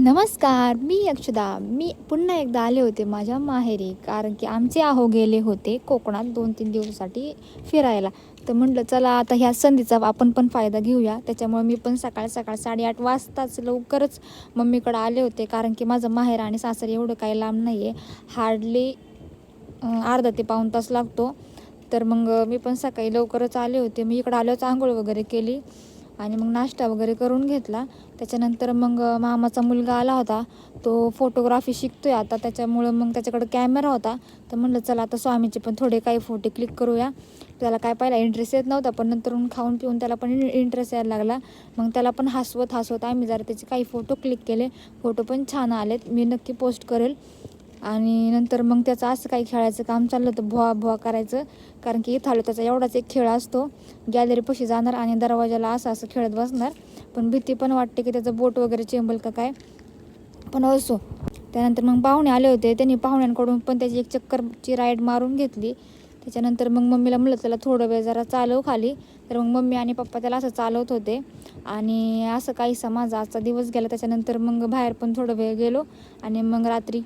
नमस्कार, मी अक्षदा. मी पुन्हा एकदा आले होते माझ्या माहेरी, कारण की आमचे आहो गेले होते कोकणात 2-3 दिवसासाठी फिरायला. तर म्हटलं चला आता ह्या संधीचा आपण पण फायदा घेऊया. त्याच्यामुळे मी पण सकाळ 8:30 वाजताच लवकरच मम्मीकडं आले होते, कारण की माझं माहेर आणि सासर एवढं काही लांब नाही आहे. हार्डली अर्धा ते पाऊण तास लागतो. तर मग मी पण सकाळी लवकरच आले होते. मी इकडं आल्यावर अंघोळ वगैरे केली आणि मग नाश्ता वगैरे करून घेतला. त्याच्यानंतर मग मामाचा मुलगा आला होता. तो फोटोग्राफी शिकतोय आता, त्याच्यामुळं मग त्याच्याकडं कॅमेरा होता. तर म्हटलं चला आता स्वामीचे पण थोडे काही फोटो क्लिक करूया. त्याला काय पहिला इंटरेस्ट येत नव्हता, पण नंतरून खाऊन पिऊन त्याला पण इंटरेस्ट यायला लागला. मग त्याला पण हसवत आम्ही जरा त्याचे काही फोटो क्लिक केले. फोटो पण छान आलेत, मी नक्की पोस्ट करेल. आणि नंतर मग त्याचं असं काही खेळायचं काम चाललं होतं, भुवा भुवा करायचं. कारण की इथं आलो त्याचा एवढाच एक खेळ असतो, गॅलरीपाशी जाणार आणि दरवाजाला असं खेळत बसणार. पण भीती पण वाटते की त्याचं बोट वगैरे चेंबल का काय, पण असो. त्यानंतर मग पाहुणे आले होते, त्यांनी पाहुण्यांकडून पण त्याची एक चक्करची राईड मारून घेतली. त्याच्यानंतर मग मम्मीला म्हणलं त्याला थोडं वेळ जरा चालव खाली. तर मग मम्मी आणि पप्पा त्याला असं चालवत होते. आणि असं काहीसा माझा आजचा दिवस गेला. त्याच्यानंतर मग बाहेर पण थोडं वेळ गेलो आणि मग रात्री